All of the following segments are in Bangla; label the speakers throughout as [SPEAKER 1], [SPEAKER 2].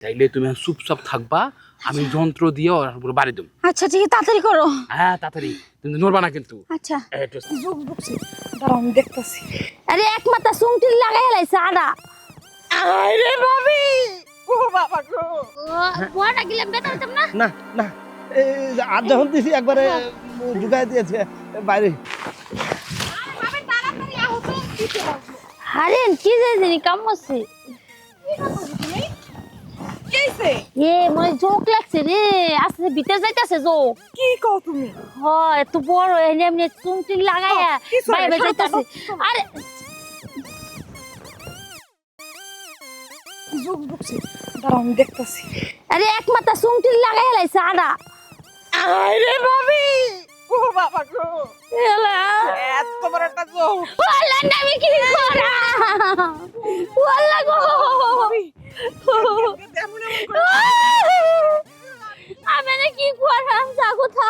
[SPEAKER 1] তাইলে তুমি চুপচাপ থাকবা, আমি যন্ত্র দিয়ে ওর উপর বাড়ি দেব।
[SPEAKER 2] আচ্ছা ঠিক আছে, তাড়াতাড়ি করো।
[SPEAKER 1] হ্যাঁ তাড়াতাড়ি, তুমি নড়বা না কিন্তু।
[SPEAKER 2] আচ্ছা
[SPEAKER 3] যোগ ঢুকছে, দাঁড়াও আমি দেখতাছি।
[SPEAKER 2] আরে এক মাথা সুংটি লাগাই লাইছে আড়া।
[SPEAKER 3] আরে ভাবি, ও বাবা গো,
[SPEAKER 2] বুয়াটা গিলাম বেতা হইতাম না।
[SPEAKER 4] না না, এই আর যখন দিছি একবারে ঢুকাই দিয়েছে বাইরে।
[SPEAKER 2] আরে কি জানি কাম হচ্ছে। এ মানে জোক লাগছে রে, আস্তে ভিতরে যাইতাছে জোক।
[SPEAKER 3] কি কও তুমি?
[SPEAKER 2] হয় এত বড় এনে এমনি চুংটি লাগাইয়া বাইরে যাইতাছে। আরে
[SPEAKER 3] যোগ ঢুকছে, দাঁড়াও আমি দেখতাছি।
[SPEAKER 2] আরে এক মাথা চুংটি লাগাই লাইছে আড়া।
[SPEAKER 3] আরে ভাবি, ও বাবা গো,
[SPEAKER 2] এলা
[SPEAKER 3] এত বড় একটা যোগ।
[SPEAKER 2] ওয়ালা নামি কি করা, ওয়ালা গো
[SPEAKER 3] এমন এমন করে
[SPEAKER 2] আমি না কি করাম জাগো থা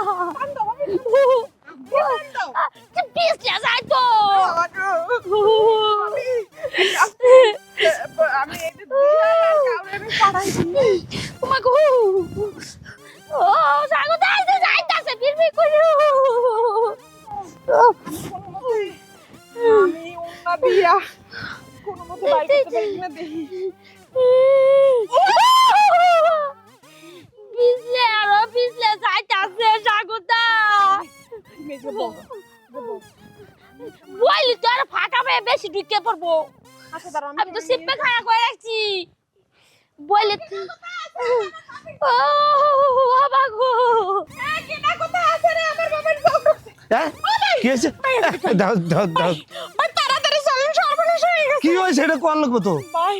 [SPEAKER 2] পিছলে যাই তো।
[SPEAKER 3] বাবা গো, আমি এটা দিয়ে আর কাউরে আমি পাঠাই দিই।
[SPEAKER 2] তোমাকে ও জাগো যাইতে যাইতাছে বিড়বিড় করে।
[SPEAKER 3] আমি উন্না দিয়া কোনো মতে বাইরে করতে পারি না দেখি।
[SPEAKER 2] পিছলে যাইতাছে জাগোটা।
[SPEAKER 3] মেজে বল,
[SPEAKER 2] বইলি তো আর ফাটা পেয়ে বেশি ঢুকে পড়বো।
[SPEAKER 3] আচ্ছা দাঁড়াও
[SPEAKER 2] আমি তো সিপ্পে খায়া করে রাখছি। বইলে ও বাবা গো,
[SPEAKER 3] কেনা কথা আছে রে, আমার বাবার যোগ ঢুকছে।
[SPEAKER 4] হ্যাঁ কি হয়েছে? দাও দাও দাও,
[SPEAKER 3] ভাই তাড়াতাড়ি চলেন, সর্বনাশ হয়ে গেছে।
[SPEAKER 4] কি হয়েছে এটা কোন লাগবে তো?
[SPEAKER 3] ভাই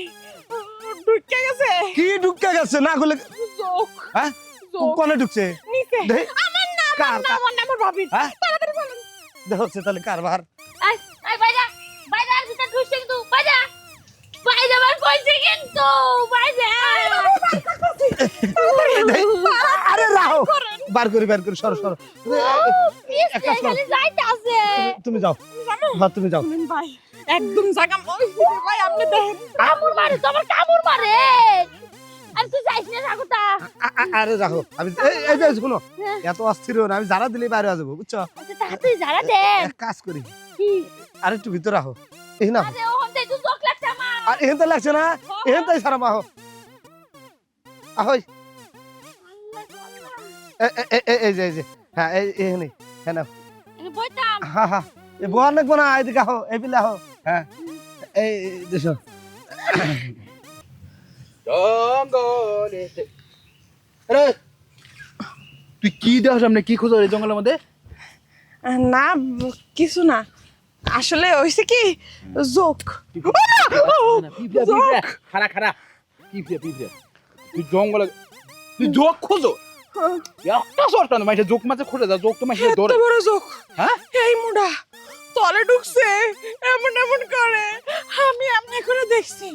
[SPEAKER 3] ঢুকে গেছে
[SPEAKER 4] কি ঢুকে গেছে না করলে?
[SPEAKER 3] যোগ।
[SPEAKER 4] হ্যাঁ
[SPEAKER 3] যোগ
[SPEAKER 4] কোনে ঢুকছে?
[SPEAKER 3] নিচে।
[SPEAKER 4] দেখ
[SPEAKER 3] আমার না,
[SPEAKER 4] কার
[SPEAKER 3] আমার না, আমার না, আমার ভাবির।
[SPEAKER 4] হ্যাঁ
[SPEAKER 3] তাড়াতাড়ি চলেন।
[SPEAKER 4] দেখছে তাহলে কারবার।
[SPEAKER 2] আই আই বাইরা বাইরা আর ভিতর ঢুকছে কিন্তু বাইরা বাইরা বার কইছে কিন্তু বাইরা।
[SPEAKER 4] আরে রাও, বার করি সর সর। এক কাজ করো,
[SPEAKER 2] খালি যাইতাছে।
[SPEAKER 4] তুমি যাও। হ্যাঁ তুমি যাও।
[SPEAKER 3] শুনেন ভাই, একদম জায়গা ওই ভাই আপনি দেখেন।
[SPEAKER 2] কামড় মারে তো আমার কামড় মারে। আর তুই যাইস না জাগোটা।
[SPEAKER 4] আরে রাখো, আমি এই যে শুনো, এত অস্থির হও না, আমি যারা দিলে বাইরে আসবো বুঝছো?
[SPEAKER 2] আচ্ছা তাড়াতাড়ি যারা দেন।
[SPEAKER 4] এক কাজ করি,
[SPEAKER 2] কি
[SPEAKER 4] আরে একটু ভিতরে রাখো। এই না
[SPEAKER 2] আরে ওখান থেকে তুই চোখ লাগছে আমার।
[SPEAKER 4] আর এখান তো লাগছে না, এখান তাই সারা মাহো আহই। এই যে হ্যাঁ এখানে, হ্যাঁ না
[SPEAKER 2] আমি বইতাম।
[SPEAKER 4] হ্যাঁ হ্যাঁ, এ বোয়া নাকবো না, এদিকে আহো, এই পিলে আহো। হ্যাঁ এই দেশো
[SPEAKER 1] জঙ্গলে আরে তুই কি দেখ সামনে, কি খোঁজো এই জঙ্গলের মধ্যে?
[SPEAKER 3] না কিছু না, আসলে হইছে কি যোগ।
[SPEAKER 1] খারা খারা পিঁপড়ে তুই জঙ্গলে তুই যোগ খোঁজো? একটা সরটা না, মাইসে যোগ মাঝে খোঁজে যা, যোগ তো মাইসে
[SPEAKER 3] এত
[SPEAKER 1] ধরে।
[SPEAKER 3] বড় যোগ,
[SPEAKER 1] হ্যাঁ
[SPEAKER 3] এই মুডা তলে ঢুকছে এমন এমন করে, আমি এমনি করে দেখছি।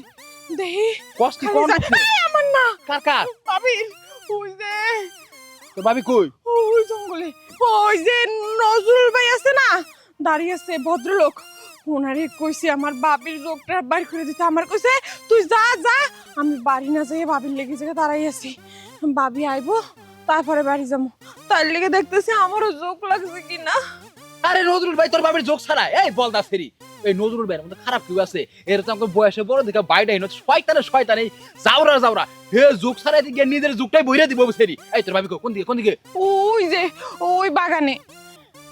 [SPEAKER 3] দেখি
[SPEAKER 1] কষ্ট
[SPEAKER 3] খালি
[SPEAKER 1] কোন
[SPEAKER 3] এই আমার না,
[SPEAKER 1] কার কার
[SPEAKER 3] ভাবি ওই যে
[SPEAKER 1] তোর ভাবি কই?
[SPEAKER 3] ওই জঙ্গলে ওই যে নজরুল ভাই আছে না, দাঁড়িয়ে আছে ভদ্রলোক, ওনারে কইছে আমার বাবির যোগটা বাইর করে দিতে। আমার কইছে তুই যা যা, আমি বাড়ি না যাই বাবির লেগে জায়গা দাঁড়াই আছি, বাবি আইবো তারপরে বাড়ি যাবো। তার লেগে দেখতেছি আমারও যোগ লাগছে কিনা।
[SPEAKER 1] আরে নজরুল ভাই তোর বাবির যোগ ছাড়া এই বলদা ফেরি, এই নজরুল ভাইয়ের মধ্যে খারাপ কেউ আছে? এর তো আমাকে বয়সে বড় দিকে বাইরে হইনো, শয়তানে যাওরা হে যোগ ছাড়া দিকে নিজের যোগটাই বইরে দিব ফেরি। এই তোর ভাবি কোন দিকে?
[SPEAKER 3] ওই যে ওই বাগানে।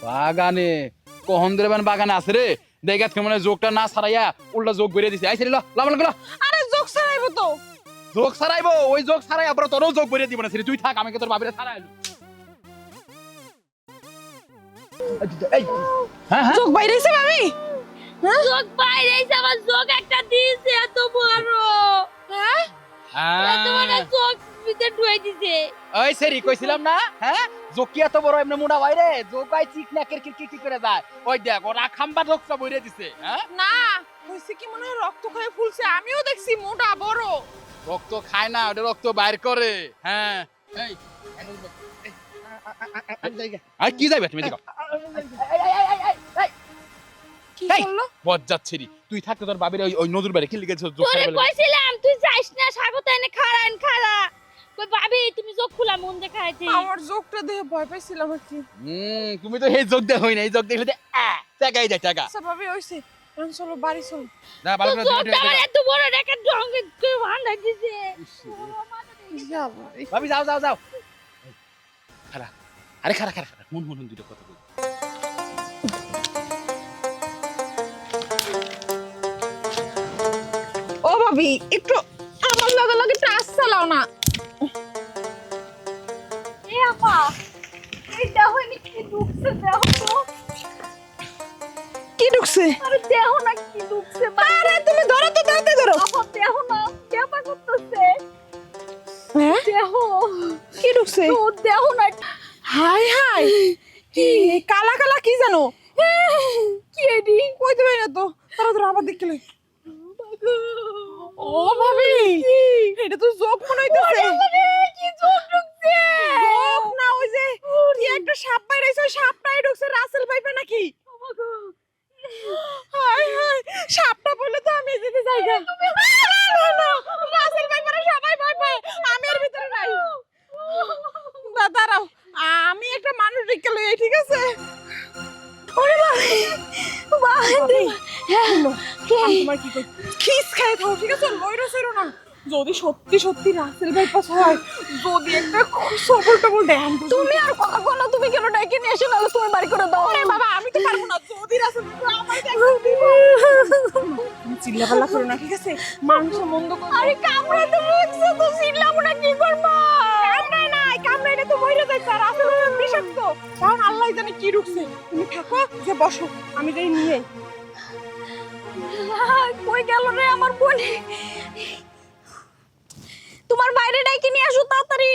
[SPEAKER 1] বাগানে? কখন ধরে বাগানে আছে রে? দেখাত কেমন যোগটা না ছাড়াইয়া উল্টা যোগ বইরে দিছে। আইছে লাভ।
[SPEAKER 3] আরে যোগ ছাড়াইবো তো।
[SPEAKER 1] যোগ ছাড়াইবো? ওই যোগ ছাড়াই আবার তোরও যোগ বইরে দিব না সেরি, তুই থাক, আমাকে তোর বাবিরে ছাড়াইলো। হ্যাঁ
[SPEAKER 3] যোগ বাইরেছে ভাবি?
[SPEAKER 2] যোগ বাইরে এসে আমার যোগ একটা দিয়েছে এত বড়। হ্যাঁ এত বড় যোগ ভিতরে ঢুকে দিছে।
[SPEAKER 1] ওই সেরি কইছিলাম না, হ্যাঁ যোগ কি এত বড় এমনি মুড়া বাইরে? যোগ আই চিকনা কি করে যায়, ওই দেখ ওরা খাম্বা যোগটা বইরে দিছে। হ্যাঁ
[SPEAKER 3] না হইছে কি মনে হয় রক্ত খেয়ে ফুলছে, আমিও দেখছি মোটা বড়।
[SPEAKER 1] রক্ত খায় না, ওটা রক্ত বাইর করে। হ্যাঁ এই কি যাইবে তুমি দেখো?
[SPEAKER 3] কি কি
[SPEAKER 1] এই
[SPEAKER 3] করলো?
[SPEAKER 1] বজ্জাত ছেড়ি তুই থাকতে তোর বাবির ওই নজরুল বাড়ি কি লিখেছিস যোগ
[SPEAKER 2] তোরে
[SPEAKER 1] ছাড়া বলে
[SPEAKER 2] কইছিলাম তুই যাইস না স্বাগত এনে খাড়া কই ভাবি তুমি চোখ খোলা মন দেখাইছি
[SPEAKER 3] আমার চোখটা দেখে ভয় পাইছিলাম আর কি।
[SPEAKER 1] তুমি তো এই যোগ দে হই না এই যোগ দেখলে টাকাই যায় টাকা
[SPEAKER 3] আচ্ছা ভাবি হইছে, এখন চলো বাড়ি চলো।
[SPEAKER 1] না ভালো করে
[SPEAKER 2] চোখটা আমার এত বড় একটা ডঙ্গে কেউ ভান্ডা দিছে
[SPEAKER 3] যাবো।
[SPEAKER 1] ভাবি যাও যাও যাও খারা আরে খারা খারা খারা মন দুটো কথা বল
[SPEAKER 3] ও ভাবি একটু আমার লগে লগে টাচ চালাও না।
[SPEAKER 2] এ আপা এইটা হইনি কি দুঃখছে দেহ তো
[SPEAKER 3] কি ঢুকছে?
[SPEAKER 2] আরে দেহ না কি দুঃখছে
[SPEAKER 3] আরে তুমি ধরো তো, তাড়াতাড়ি ধরো।
[SPEAKER 2] আপা দেহ না কেমন করতেছে
[SPEAKER 3] হ্যাঁ
[SPEAKER 2] দেহ
[SPEAKER 3] কি ঢুকছে?
[SPEAKER 2] তো দেহ না
[SPEAKER 3] হাই হাই, কি কালা কালা কি জানো?
[SPEAKER 2] কি এডি
[SPEAKER 3] কইতে পারি না তো, তাড়াতাড়ি আবার দেখলে। ও ভাবি এটা তো জোক মনে হইতেছে।
[SPEAKER 2] কি চোখ ঢুকছে
[SPEAKER 3] জোক না, ওই যে কি একটা সাপ বাইরেছে, ওই সাপটাই ঢুকছে রাসেল ভাইপা নাকি? হাই হাই, সাপটা বলে তো আমি যেতে যাই না। না, রাসেল ভাইপারে সবাই ভয় পায়, আমি এর ভিতরে নাই। দাঁড়াও, আমি একটা মানুষ দেখে লই, ঠিক আছে?
[SPEAKER 2] ওরে বাবা
[SPEAKER 3] তোমার কি কই খিস খাই থাও, ঠিক আছে? লইরো সইরো না। যদি সত্যি সত্যি রাসেল ভাইপাস হয়, যদি একটা সবল টবল দেন,
[SPEAKER 2] তুমি আর কথা বলো তুমি কেন ডাকে নিয়ে এসো নাহলে তুমি বাড়ি করে দাও
[SPEAKER 3] আরে বাবা আমি তো পারবো না, যদি রাসেল ভাইপাস আমায় দেখো দিব। তুমি চিল্লাপাল্লা করো না, ঠিক আছে? মানুষ মন্দ করে।
[SPEAKER 2] আরে কামড়ে তো লাগছে তো চিল্লাবো না কি করবো
[SPEAKER 3] কামড়ায় নাই, কামড়াইলে তো মইরা যাইতা। রাসেল ভাইপাস বিষাক্ত, কারণ আল্লাহ জানে কি ঢুকছে। তুমি থাকো, যে বসো, আমি যাই নিয়ে আই।
[SPEAKER 2] কই গেল রে আমার বোন তোমার বাইরে ডাকে নিয়ে আসো তাড়াতাড়ি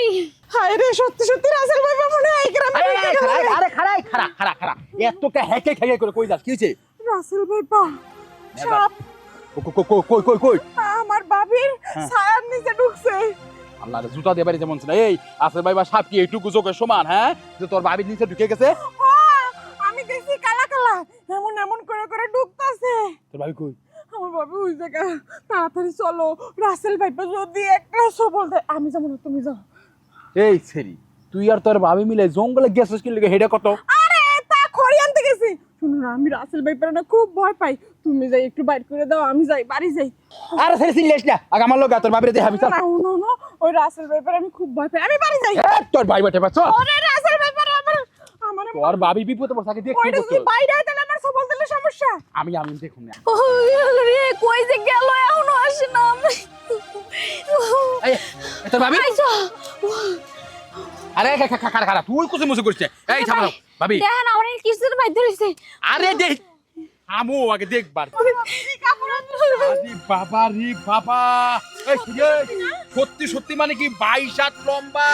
[SPEAKER 3] হায় রে, সত্যি সত্যি রাসেল ভাইপাস মনে হয় এই গ্রামে
[SPEAKER 1] আরে
[SPEAKER 3] ঢুকে গেল রে।
[SPEAKER 1] আরে খারা খারা খারা খারা এত কা হেকে হেকে করে কই যাস কি হইছে
[SPEAKER 3] রাসেল ভাইপাস সাপ
[SPEAKER 1] কই কই কই
[SPEAKER 3] আমার বাবির ছায়ার নিচে ঢুকছে।
[SPEAKER 1] আল্লাহ রে জুতা দেবারে যেমন না এই আছে ভাই বা সাপ কি এইটুকু চোখের সমান হ্যাঁ যে তোর বাবির নিচে ঢুকে গেছে
[SPEAKER 3] আমি দেখছি কালা কালা এমন এমন করে করে ঢুকতাছে।
[SPEAKER 1] তোর ভাবি কই
[SPEAKER 3] আমার বাবু ওই জায়গা, তাড়াতাড়ি চলো। রাসেল ভাইপা যদি একটা সবল দেয়, আমি যাবো না, তুমি যাও।
[SPEAKER 1] এই ছেড়ি তুই আর তোর ভাবি মিলে জঙ্গলে গেছিস কি লাগে হেডা কত
[SPEAKER 3] আরে তা খড়ি আনতে গেছি। শুনো না, আমি রাসেল ভাইপার না খুব ভয় পাই, তুমি যাই একটু বাইর করে দাও, আমি যাই বাড়ি যাই।
[SPEAKER 1] আরে ছেড়ি চিল্লাস না আগে আমার লোক তোর ভাবিরে দেখাবি চল
[SPEAKER 3] না না না, ওই রাসেল ভাইপার আমি খুব ভয় পাই, আমি বাড়ি যাই।
[SPEAKER 1] তোর ভাই বাটে পাচ্ছ
[SPEAKER 3] ওরে রাসেল ভাইপার আমার আমার
[SPEAKER 1] তোর ভাবি বিপদে পড়ছে আগে দেখ কি
[SPEAKER 3] ওইটা
[SPEAKER 1] করছ
[SPEAKER 3] যদি বাইরে হয় তাহলে আমার সবল দিলে সমস্যা।
[SPEAKER 1] আমি দেখুন না
[SPEAKER 2] ওই রে কই যে গেল এখনো আসে না
[SPEAKER 1] এই তোর ভাবি
[SPEAKER 2] আইছো
[SPEAKER 1] আরে খারা খারা তুই কুছে মুছে করছিস এই থামো ভাবি
[SPEAKER 2] দেখেন আমার কিসের বাইরে হইছে
[SPEAKER 1] আরে দেখ আমু আগে দেখবার আরে বাবা রে বাবা এই সত্যি সত্যি মানে কি 22 হাত লম্বা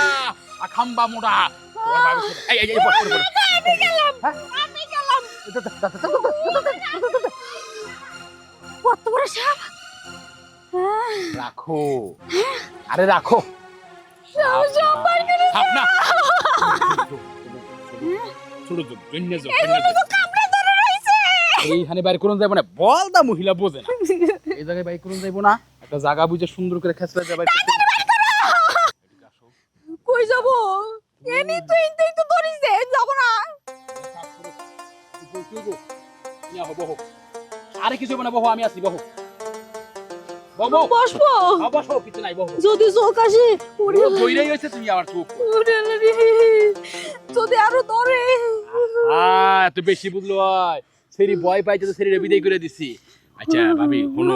[SPEAKER 1] আখাম্বা মোড়া তোর ভাবি এই পড়
[SPEAKER 3] আমি গেলাম।
[SPEAKER 2] কত বড় সাপ
[SPEAKER 1] রাখো আরে রাখো
[SPEAKER 2] সাপ বাইরে করে
[SPEAKER 1] সাপ না ছোট ছোট জন্য
[SPEAKER 2] কামড়ে ধরে রইছে
[SPEAKER 1] এইখানে বাইরে কোন যাইব না বল দা মহিলা বোঝে না এই জায়গায় বাইরে কোন যাইব না একটা জায়গা বুঝে সুন্দর করে খেছলা যাবে
[SPEAKER 2] কই যাব এনি তুই ইনতেই তো ধরিছে যাব না
[SPEAKER 1] আরে কিছু না বহু আমি আসি বহু বহু
[SPEAKER 2] বসবো
[SPEAKER 1] বসো কিছু নাই বহু
[SPEAKER 2] যদি চোখ আসে ওরে
[SPEAKER 1] ধইরাই হইছে তুমি আমার চোখ
[SPEAKER 2] ওরে রে যদি আরো ধরে
[SPEAKER 1] এত বেশি বুঝলো হয় সেরি ভয় পাইতে তো সেরি বিদায় করে দিছি আচ্ছা ভাবি শুনো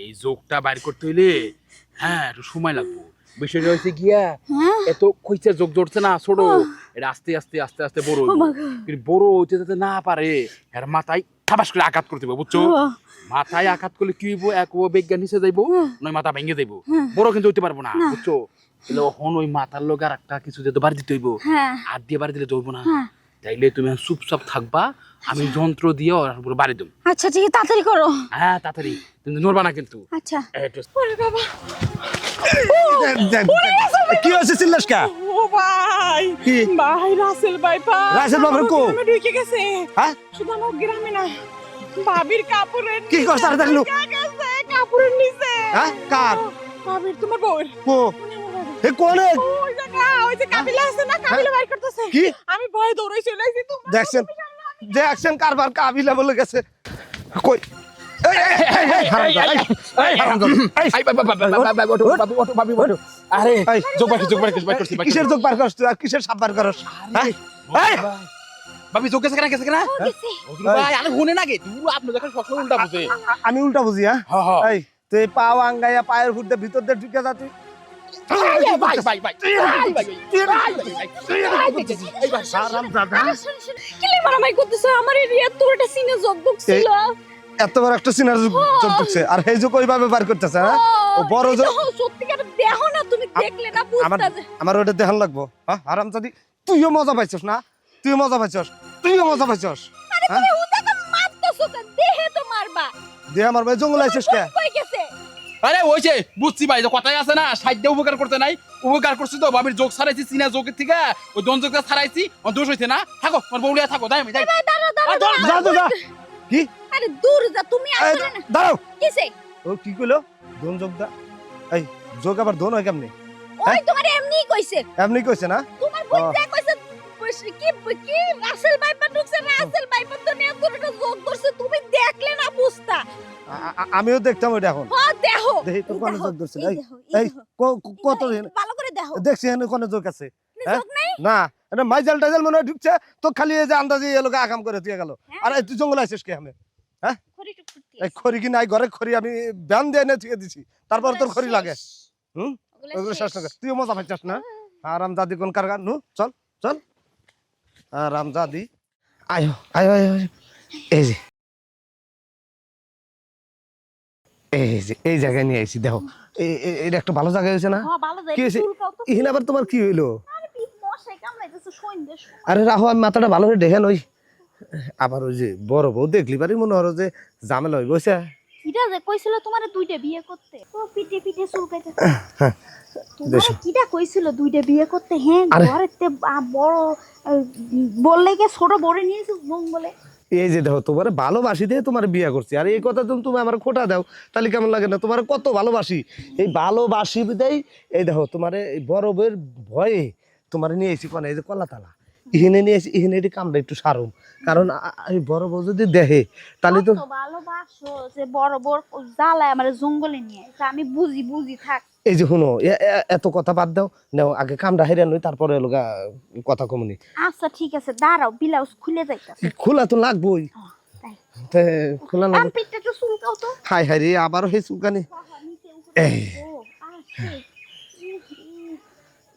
[SPEAKER 1] এই যোগটা বাইর করতে হইলে হ্যাঁ একটু সময় লাগবে বিষয়টা হয়েছে গিয়া এত কইছে যোগ জড়ছে না ছোট এটা আস্তে আস্তে আস্তে আস্তে বড় কিন্তু বড় হইতে যাতে না পারে এর মাথায় ঠাবাস করে আঘাত করতে হবে বুঝছো মাথায় আঘাত করলে কি হইব এক ও বিজ্ঞান নিচে যাইবো নয় মাথা ভেঙে যাইবো বড় কিন্তু হইতে পারবো না বুঝছো তাহলে হন ওই মাথার লোক আর একটা কিছু যেতে বাড়ি দিতে হইব আর দিয়ে বাড়ি দিলে ধরবো না তাইলে তুমি চুপচাপ থাকবা আমি যন্ত্র দিয়ে ওর উপরে বাড়ি দেব
[SPEAKER 2] আচ্ছা ঠিক আছে তাড়াতাড়ি করো
[SPEAKER 1] হ্যাঁ তাড়াতাড়ি তুমি নড়বা না কিন্তু
[SPEAKER 2] আচ্ছা
[SPEAKER 3] ওরে বাবা,
[SPEAKER 4] কি হয়েছে চিল্লাস কা?
[SPEAKER 3] ও ভাই
[SPEAKER 4] কি?
[SPEAKER 3] ভাই রাসেল ভাইপা
[SPEAKER 4] রাসেল ভাইপার কো?
[SPEAKER 3] আমি ঢুকে গেছে।
[SPEAKER 4] হ্যাঁ?
[SPEAKER 3] শুধু আমার গ্রামে না, ভাবির কাপড়ের
[SPEAKER 4] কি কস তাড়াতাড়ি লোক?
[SPEAKER 3] কাপড়ের নিচে
[SPEAKER 4] হ্যাঁ কার
[SPEAKER 3] ভাবির তোমার বউয়ের
[SPEAKER 4] কো এ কোনে
[SPEAKER 3] ওই জায়গা ওই যে কাবিলা আছে না কাবিলা বাইর করতেছে
[SPEAKER 4] কি
[SPEAKER 3] আমি ভয়ে দৌড়াই চলে আইছি তোমরা
[SPEAKER 4] দেখছেন কারবার কাবিলা বলে গেছে কই এই
[SPEAKER 1] আরে
[SPEAKER 4] এই,
[SPEAKER 1] যোগ করছি
[SPEAKER 4] কিসের যোগ বার করছ তুই আর কিসের সাপ বার করছ হ্যাঁ? এই,
[SPEAKER 1] ভাবি যোগ গেছে কেন
[SPEAKER 2] ও গেছে
[SPEAKER 1] ভাই আরে শুনে না গে তুই আপনি দেখেন সবসময় উল্টা বুঝে
[SPEAKER 4] আমি উল্টা বুঝি হ্যাঁ
[SPEAKER 1] হ্যাঁ
[SPEAKER 4] এই তুই পাও আঙ্গাইয়া পায়ের ফুটতে ভিতর দিয়ে ঢুকে যা তুই হারামজাদা।
[SPEAKER 2] কিলে মারামারি করতেছ আমার এরিয়া তোর একটা সিনে যোগ ছিল
[SPEAKER 4] এত বড় একটা সিনার যোগ ঢুকছে আর এই যোগ ওইভাবে বার করতেছে হ্যাঁ ও বড় যোগ
[SPEAKER 2] সত্যিকার দেখো না তুমি দেখলে না
[SPEAKER 4] আমার
[SPEAKER 2] বুঝতা
[SPEAKER 4] আমার ওটা দেখান লাগবো হ্যাঁ হারামজাদি তুইও মজা পাইছস না তুইও মজা পাইছস
[SPEAKER 2] আরে তুমি উদা তো মারতেছো কেন দেহে তো মারবা
[SPEAKER 4] দে আমার ভাই জঙ্গল আইছস কে
[SPEAKER 2] কই গেছে
[SPEAKER 1] আরে ওইছে বুঝছি ভাই যে কথাই আছে না সাহায্য উপকার করতে নাই উপকার করছি তো ভাবির যোগ ছাড়াইছি চীনা যোগের থেকে ওই দন যোগটা ছাড়াইছি ও দোষ হইছে না থাকো তোমার বউলিয়া থাকো তাই আমি যাই
[SPEAKER 4] যা যা যা কি
[SPEAKER 2] আরে দূর যা তুমি
[SPEAKER 4] এই,
[SPEAKER 2] আসলে না
[SPEAKER 4] দাঁড়াও
[SPEAKER 2] কিসে
[SPEAKER 4] ও কি কইলো দোন যোগ দা এই যোগ আবার দোন হয় কেমনে
[SPEAKER 2] ওই তোমার এমনি কইছে
[SPEAKER 4] এমনি কইছে না
[SPEAKER 2] তোমার বুঝতে কইছে কি রাসেল ভাইপা ঢুকছে রাসেল ভাইপা তো নিয়ে দুটো যোগ করছে তুমি দেখলে না বুঝতা
[SPEAKER 4] আমিও দেখতাম ওইটা এখন
[SPEAKER 2] ও দেখো
[SPEAKER 4] দেখি তোর কোন যোগ ধরছিল এই এই
[SPEAKER 2] দেখো
[SPEAKER 4] কত
[SPEAKER 2] ভালো করে দেখো
[SPEAKER 4] দেখছি এখানে কোন যোগ আছে হ্যাঁ?
[SPEAKER 2] যোগ নাই
[SPEAKER 4] না এটা মাইজাল টাইজাল মনে হয় ঢুকছে তো খালি এই যে আন্দাজে এলোকে আকাম করে দিয়ে গেল
[SPEAKER 2] হ্যাঁ।
[SPEAKER 4] আর এই তুই জঙ্গল আইছিস কে আমি
[SPEAKER 2] খড়ি টুকটুকি
[SPEAKER 4] এই খড়ি কি নাই ঘরে খড়ি আমি ব্যান দিয়ে এনে থুয়ে দিছি তারপর তোর খড়ি লাগে হুম ওগুলো শেষ লাগে তুইও মজা পাইছিস না আরাম দাদি কোন কারগার নু চল চল আরাম দাদি আয়ো আয়ো আয়ো আয়ো। এই যে এই জায়গায় নিয়ে আইছি দেখো এটা একটা ভালো জায়গা হয়েছে না
[SPEAKER 2] হ্যাঁ ভালো যাই
[SPEAKER 4] কি হয়েছে?
[SPEAKER 2] চুলকাও তো
[SPEAKER 4] ইহিন আবার তোমার কি হইলো
[SPEAKER 2] আরে পিঠ মশাই কামড়াইতেছে সইন্দে
[SPEAKER 4] আরে রাহো আমি মাথাটা ভালো করে দেখেন ওই আবার ওই যে বড় বউ দেখলি পারি মনে হলো যে ঝামেলা হয়ে বসে
[SPEAKER 2] কিটা যে কইছিল তোমারে দুইটা বিয়ে করতে ও পিঠে পিঠে চুলকাইতেছে তোমারে
[SPEAKER 4] বেশ।
[SPEAKER 2] কিটা কইছিল দুইটা বিয়ে করতে হ্যাঁ
[SPEAKER 4] আরে-
[SPEAKER 2] ঘরেতে বড় বললে কি ছোট বড় নিয়েছে জঙ্গলে
[SPEAKER 4] এই যে দেখো তোমার ভালোবাসি দিয়ে তোমার বিয়ে করছি আর এই কথা তুমি আমার খোটা দাও তাহলে কেমন লাগে না তোমার কত ভালোবাসি এই ভালোবাসি দেই এই দেখো তোমার এই বড় বউয়ের ভয়ে তোমার নিয়ে এসি কোন এই যে কলাতলা ইহিনে নিয়ে এসি ইহিনে এটি কামড়া একটু সারুম কারণ এই বড় বউ যদি দেখে তাহলে তো
[SPEAKER 2] কত ভালোবাসো যে বড় বড় জ্বালায় আমার জঙ্গলে নিয়ে তা আমি বুঝি বুঝি থাক
[SPEAKER 4] এই যে শুনো এত কথা বাদ দাও নাও আগে কামড়া হেরে নই তারপরে লগা কথা কমনি
[SPEAKER 2] আচ্ছা ঠিক আছে দাঁড়াও ব্লাউজ খুলে যাইতাছে
[SPEAKER 4] খোলা তো লাগবোই
[SPEAKER 2] তাই
[SPEAKER 4] তে খোলা
[SPEAKER 2] আম
[SPEAKER 4] লাগবে
[SPEAKER 2] পিঠটা তো চুলকাও তো
[SPEAKER 4] হাই হাই রে আবারও সেই চুলকানি এই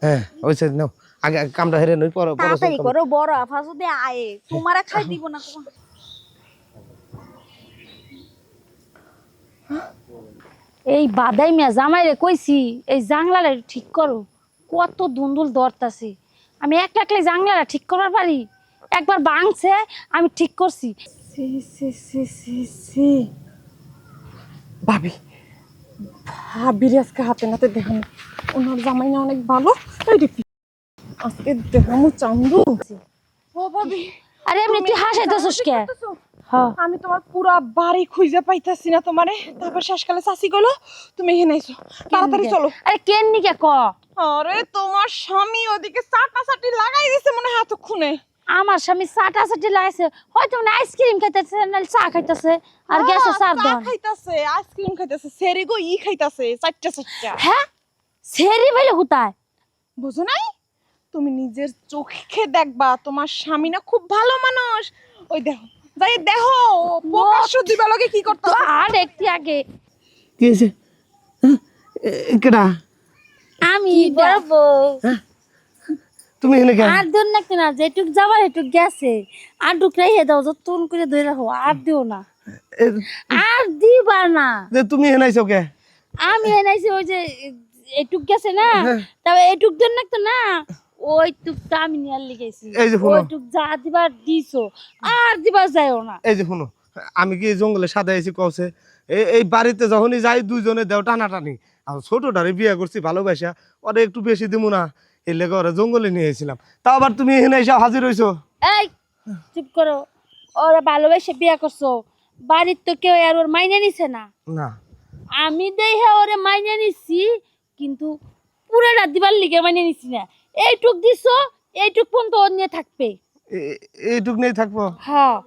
[SPEAKER 4] হ্যাঁ ওইসে নাও আগে কামড়া হেরে নই পরে
[SPEAKER 2] তাড়াতাড়ি করো বড় আফা যদি আয়ে তোমারা খাই দিব না এই বাদাই মিয়া জামাইরে কইছি এই জাংলাটা ঠিক করো কত দুন্দুল দরতাছে আমি একলা একলাই জাংলাটা ঠিক করবার পারি একবার ভাঙছে আমি ঠিক করছি
[SPEAKER 3] সি সি সি সি সি ভাবি ভাবির আজকে হাতে নাতে দেখানো ওনার জামাই না অনেক ভালো এই রে আজকে দেখামু চান্দু ও ভাবি
[SPEAKER 2] আরে এমনি তুই হাসাইতেছস কে হ্যাঁ
[SPEAKER 3] আমি তোমার পুরা বাড়ি খুঁজে পাইতাছি না তোমারে তারপর শেষকালে চাচি গেলো তুমি এখানে আইছো তাড়াতাড়ি চলো
[SPEAKER 2] আরে কেন নিকে ক
[SPEAKER 3] আরে তোমার স্বামী ওদিকে চাটাচাটি লাগাই দিছে মনে হয় এতক্ষণে
[SPEAKER 2] আমার স্বামী চাটা চাটি লাগাইছে হয়তো মানে আইসক্রিম খাইতেছে না চা খাইতেছে আর গেছে চার
[SPEAKER 3] চা
[SPEAKER 2] দন
[SPEAKER 3] খাইতাছে আইসক্রিম খাইতাছে সেরি গো ই খাইতাছে চারটা চারটা
[SPEAKER 2] হ্যাঁ সেরি ভাইলে হুতায়
[SPEAKER 3] বুঝো নাই তুমি নিজের চোখে দেখবা তোমার স্বামী না খুব ভালো মানুষ ওই দেখো যাই দেখো প্রকাশ্য দিবালকে কি করতে
[SPEAKER 2] তো আর একটি আগে
[SPEAKER 4] কি হয়েছে কেডা
[SPEAKER 2] আমি বলবো
[SPEAKER 4] তুমি এনে কেন
[SPEAKER 2] আর দিন না কিনা যেটুক যাবার এটুক গেছে আর ডুকরাই হে দাও যতন করে ধরে রাখো আর দিও না আর দিবা না
[SPEAKER 4] যে তুমি এনে আইছো কে
[SPEAKER 2] আমি এনাইছি ওই যে এটুক গেছে না তবে এটুক দিন না তো না ওই টুকটা আমি নিয়ে লিখেছি
[SPEAKER 4] এই যে শুনো।
[SPEAKER 2] ওই টুক যা দিবার দিছো আর দিবার যায়ও না
[SPEAKER 4] এই যে শুনো আমি কি জঙ্গলে সাদা আইছি কওছে এই বাড়িতে যখনই যাই দুইজনে দেও টানাটানি আর ছোটটারে বিয়ে করছি ভালোবাসা ওরে একটু বেশি দিমু না এই লেগে ওরা জঙ্গলে নিয়ে এসেছিলাম তাও আবার তুমি এখানে এসে হাজির হইছো
[SPEAKER 2] এই চুপ করো ওরা ভালোবেসে বিয়ে করছো বাড়ির তো কেউ আর ওর মাইনে নিছে না।
[SPEAKER 4] না
[SPEAKER 2] আমি দেখে ওরে মাইনে নিছি, কিন্তু পুরাটা দিবার লিগে মাইনে নিছি না। এইটুক দিছো, এইটুক পর্যন্ত ওর নিয়ে থাকবে।
[SPEAKER 4] এইটুক নেই থাকবো।
[SPEAKER 2] হ্যাঁ